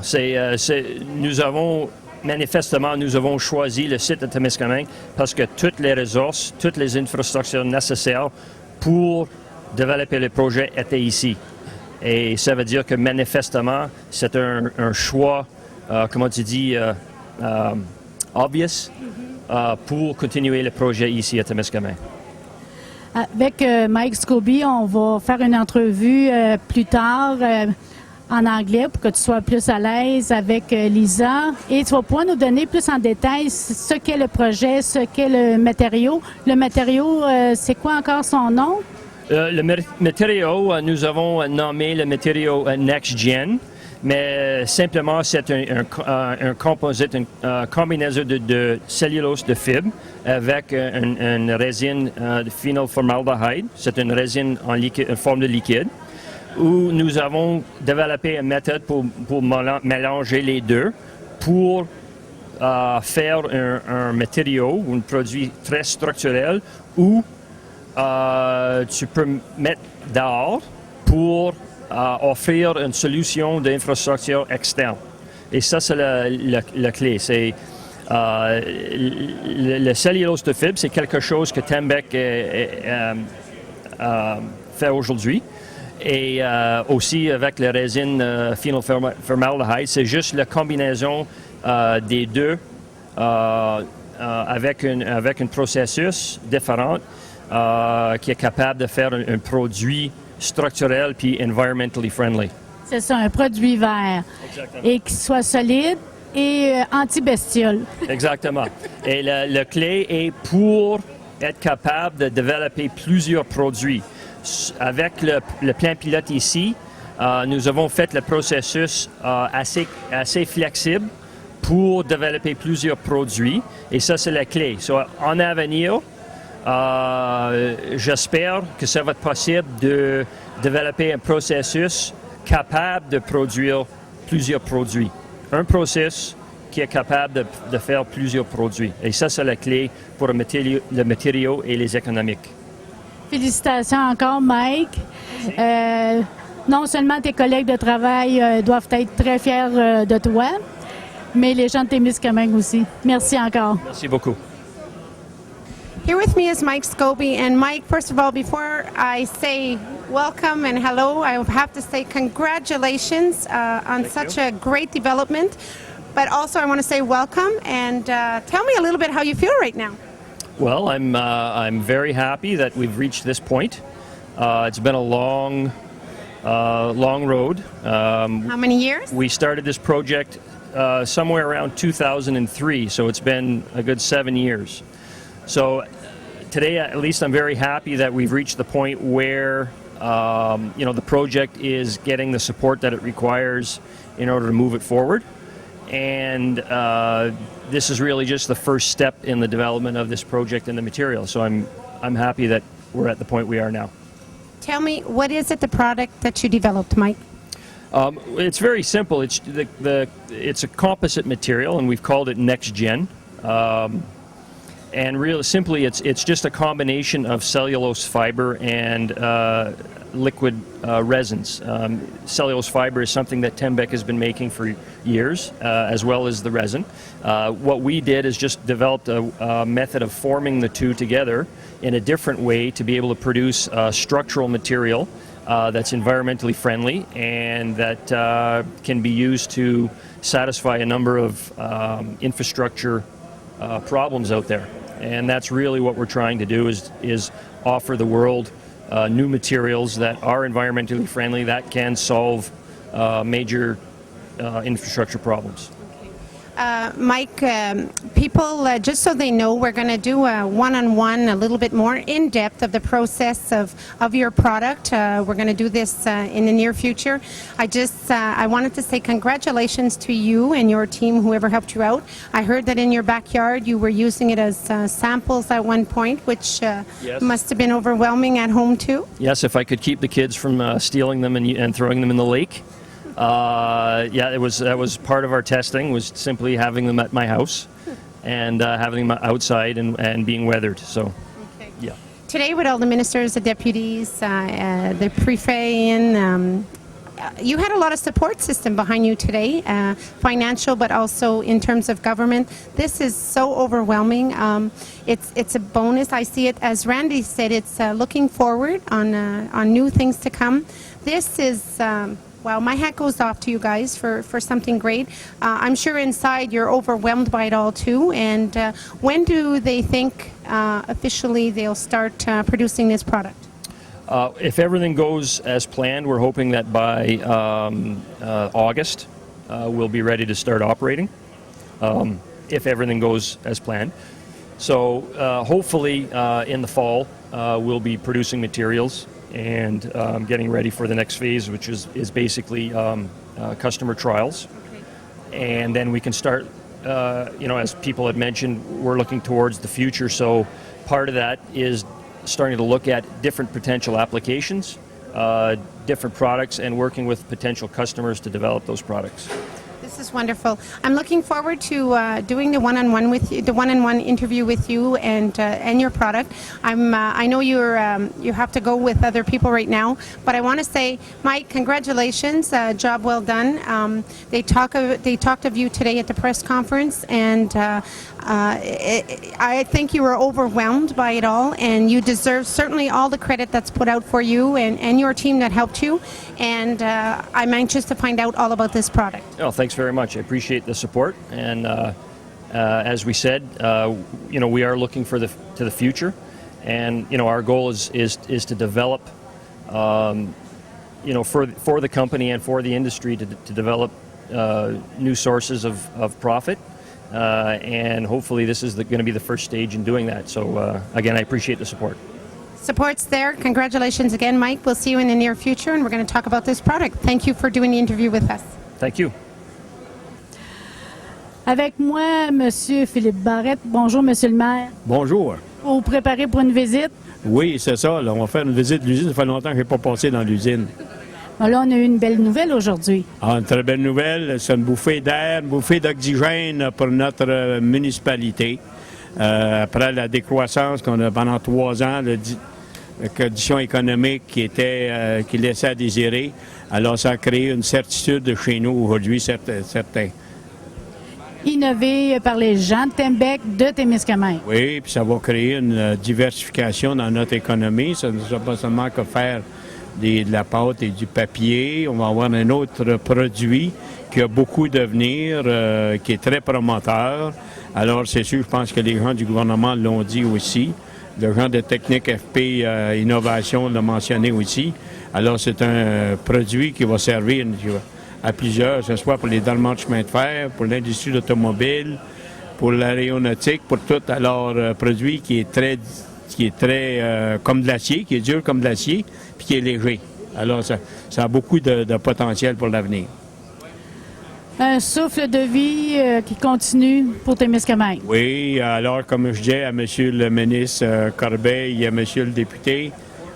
Manifestement, nous avons choisi le site de Témiscamingue parce que toutes les ressources, toutes les infrastructures nécessaires pour développer le projet étaient ici. Et ça veut dire que manifestement, c'est un choix, comment tu dis, obvious pour continuer le projet ici à Témiscamingue. Avec Mike Scobie, on va faire une entrevue plus tard en anglais pour que tu sois plus à l'aise avec Lisa. Et tu vas pouvoir nous donner plus en détail ce qu'est le projet, ce qu'est le matériau. Le matériau, c'est quoi encore son nom? Le matériau, nous avons nommé le matériau Next Gen, mais simplement c'est un composite, une combinaison de cellulose de fibre avec une résine de phénylformaldehyde. C'est une résine en forme de liquide, où nous avons développé une méthode pour mélanger les deux pour faire un matériau, un produit très structurel où tu peux mettre dehors pour offrir une solution d'infrastructure externe. Et ça, c'est la clé. C'est le cellulose de fibre, c'est quelque chose que Tembec fait aujourd'hui. Et aussi avec la résine phénylformaldehyde, c'est juste la combinaison des deux avec un processus différent qui est capable de faire un produit structurel puis environmentally friendly. C'est ça, un produit vert. Exactement. Et qui soit solide et anti-bestiole. Exactement. Et la clé est pour être capable de développer plusieurs produits. Avec le plan pilote ici, nous avons fait le processus assez flexible pour développer plusieurs produits. Et ça, c'est la clé. En avenir, j'espère que ça va être possible de développer un processus capable de produire plusieurs produits. Un processus qui est capable de faire plusieurs produits. Et ça, c'est la clé pour le matériau et les économiques. Félicitations encore, Mike. Non seulement tes collègues de travail doivent être très fiers de toi, mais les gens de Témiscamingue aussi. Merci encore. Merci beaucoup. Here with me is Mike Scobie. And Mike, first of all, before I say welcome and hello, I have to say congratulations on such a great development. But also I want to say welcome and tell me a little bit how you feel right now. Well, I'm very happy that we've reached this point. It's been a long road. How many years? We started this project somewhere around 2003, so it's been a good 7 years. So today, at least, I'm very happy that we've reached the point where the project is getting the support that it requires in order to move it forward. and this is really just the first step in the development of this project and the material. So I'm happy that we're at the point we are now. Tell me, what is it, the product that you developed, Mike? It's very simple. It's a composite material, and we've called it Next Gen. And really simply, it's just a combination of cellulose fiber and liquid resins. Cellulose fiber is something that Tembec has been making for years, as well as the resin. What we did is just developed a method of forming the two together in a different way to be able to produce structural material that's environmentally friendly and that can be used to satisfy a number of infrastructure problems out there. And that's really what we're trying to do is offer the world new materials that are environmentally friendly that can solve major infrastructure problems. Mike, people, just so they know, we're going to do a one-on-one, a little bit more in-depth of the process of your product. We're going to do this in the near future. I wanted to say congratulations to you and your team, whoever helped you out. I heard that in your backyard you were using it as samples at one point, which Yes. must have been overwhelming at home too. Yes, if I could keep the kids from stealing them and throwing them in the lake. Yeah, that was part of our testing, was simply having them at my house and having them outside and being weathered. So, Okay. yeah. Today, with all the ministers, the deputies, the prefect, you had a lot of support system behind you today, financial, but also in terms of government. This is so overwhelming. It's a bonus. I see it, as Randy said, it's looking forward on new things to come. This is. Wow, my hat goes off to you guys for something great. I'm sure inside you're overwhelmed by it all too. And when do they think officially they'll start producing this product? If everything goes as planned, we're hoping that by August we'll be ready to start operating, if everything goes as planned. So hopefully in the fall we'll be producing materials and getting ready for the next phase, which is basically customer trials. Okay. And then we can start, as people had mentioned, we're looking towards the future. So part of that is starting to look at different potential applications, different products, and working with potential customers to develop those products. This is wonderful. I'm looking forward to doing the one-on-one with you, the one-on-one interview with you and your product. I know you have to go with other people right now, but I want to say, Mike, congratulations, job well done. They talked of you today at the press conference, and I think you were overwhelmed by it all, and you deserve certainly all the credit that's put out for you and your team that helped you. And I'm anxious to find out all about this product. Oh, thanks very much. I appreciate the support. And as we said, we are looking to the future, and our goal is to develop, for the company and for the industry to develop new sources of profit. And hopefully this is going to be the first stage in doing that. So again, I appreciate the support. Support's there. Congratulations again, Mike. We'll see you in the near future, and we're going to talk about this product. Thank you for doing the interview with us. Thank you. Avec moi, Monsieur Philippe Barrette. Bonjour, Monsieur le maire. Bonjour. Vous vous préparez pour une visite? Oui, c'est ça. Là, on va faire une visite de l'usine. Ça fait longtemps que je n'ai pas passé dans l'usine. Bon, là, on a eu une belle nouvelle aujourd'hui. Ah, une très belle nouvelle. C'est une bouffée d'air, une bouffée d'oxygène pour notre municipalité. Après la décroissance qu'on a pendant 3 ans, la condition économique qui laissait à désirer, alors ça a créé une certitude chez nous aujourd'hui, certain. Innové par les gens de Tembec, de Témiscamingue. Oui, puis ça va créer une diversification dans notre économie. Ça ne sera pas seulement que faire de la pâte et du papier. On va avoir un autre produit qui a beaucoup d'avenir, qui est très promoteur. Alors, c'est sûr, je pense que les gens du gouvernement l'ont dit aussi. Le gens de Technique FP Innovation l'ont mentionné aussi. Alors, c'est un produit qui va servir à plusieurs, que ce soit pour les dormants de chemin de fer, pour l'industrie automobile, pour l'aéronautique, pour tout. Alors, produit qui est très comme de l'acier, qui est dur comme de l'acier, puis qui est léger. Alors, ça a beaucoup de potentiel pour l'avenir. un souffle de vie qui continue pour Témiscamingue. Oui, alors comme je dis à M. le ministre Corbeil et à M. le député,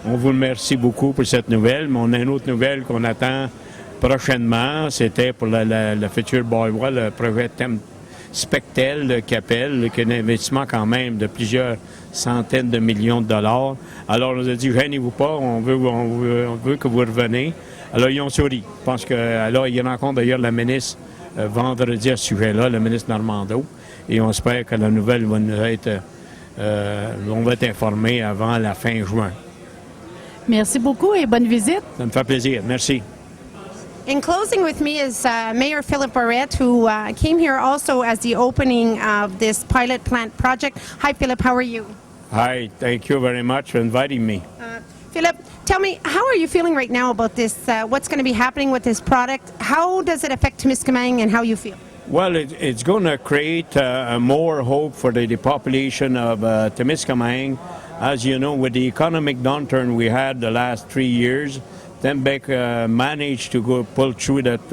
on vous remercie beaucoup pour cette nouvelle, mais on a une autre nouvelle qu'on attend prochainement. C'était pour le futur Bois, le projet Spectel qui appelle, qui est un investissement quand même de plusieurs centaines de millions de dollars. Alors on nous a dit, gênez-vous pas, on veut que vous reveniez. Alors ils ont souri. Je pense que alors il rencontre d'ailleurs la ministre vendredi à ce sujet-là, le ministre Normando, et on espère que la nouvelle va nous être, on va être informé avant la fin juin. Merci beaucoup et bonne visite. Ça me fait plaisir. Merci. In closing with me is Mayor Philip Barrett, who came here also as the opening of this pilot plant project. Hi, Philip. How are you? Hi. Thank you very much for inviting me. Philip, tell me, how are you feeling right now about this? What's going to be happening with this product? How does it affect Témiscamingue and how you feel? Well, it's going to create more hope for the population of Témiscamingue. As you know, with the economic downturn we had the last 3 years, Tembec managed to pull through that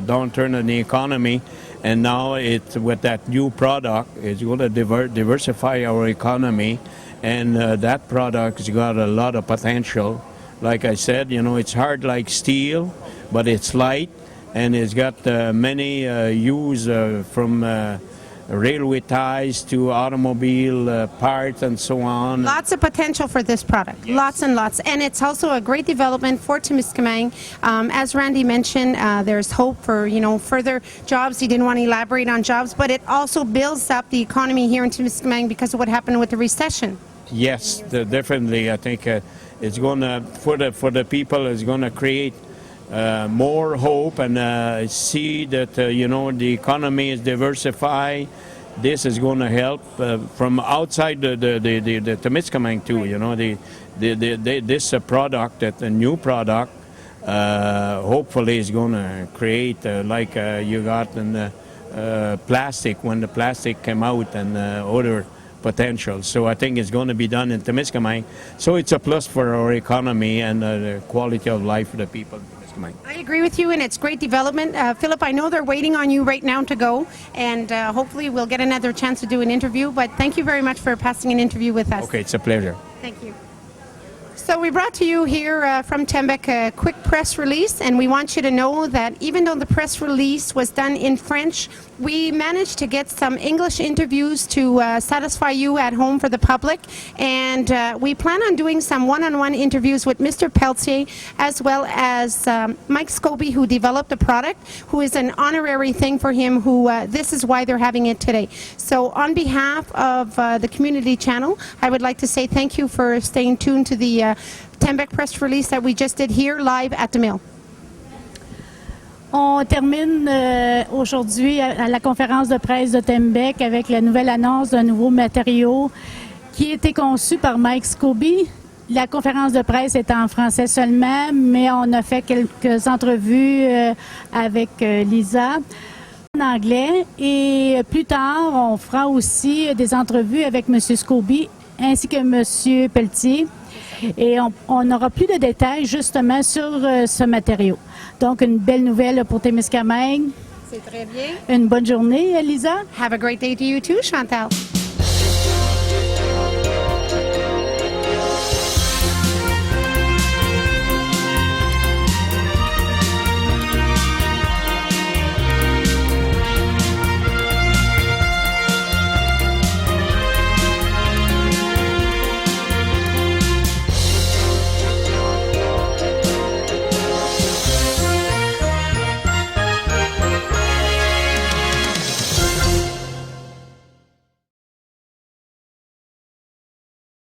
downturn in the economy, and now with that new product, it's going to diversify our economy, and that product has got a lot of potential. Like I said, you know, it's hard like steel, but it's light, and it's got many use from railway ties to automobile parts and so on. Lots of potential for this product, yes. Lots and lots. And it's also a great development for Témiscamingue. As Randy mentioned, there's hope for, you know, further jobs. He didn't want to elaborate on jobs, but it also builds up the economy here in Témiscamingue because of what happened with the recession. Yes, definitely. I think it's going to, for the people, it's going to create more hope and see that you know, the economy is diversified. This is going to help from outside the Témiscamingue too. You know, this product, that a new product, hopefully is going to create like you got in the plastic when the plastic came out and other potential. So I think it's going to be done in Témiscamingue. So it's a plus for our economy and the quality of life for the people. I agree with you, and it's great development. Philip, I know they're waiting on you right now to go, and hopefully we'll get another chance to do an interview, but thank you very much for passing an interview with us. Okay, it's a pleasure. Thank you. So we brought to you here from Tembec a quick press release, and we want you to know that even though the press release was done in French, we managed to get some English interviews to satisfy you at home for the public, and we plan on doing some one-on-one interviews with Mr. Pelletier as well as Mike Scobie, who developed the product, who is an honorary thing for him, who this is why they're having it today. So on behalf of the community channel, I would like to say thank you for staying tuned to the Tembec press release that we just did here live at the mill. On termine aujourd'hui à la conférence de presse de Tembec avec la nouvelle annonce d'un nouveau matériau qui a été conçu par Mike Scobie. La conférence de presse est en français seulement, mais on a fait quelques entrevues avec Lisa en anglais. Et plus tard, on fera aussi des entrevues avec M. Scobie ainsi que M. Pelletier. Et on n'aura plus de détails justement sur ce matériau. Donc, une belle nouvelle pour Témiscamingue. C'est très bien. Une bonne journée, Lisa. Have a great day to you too, Chantal.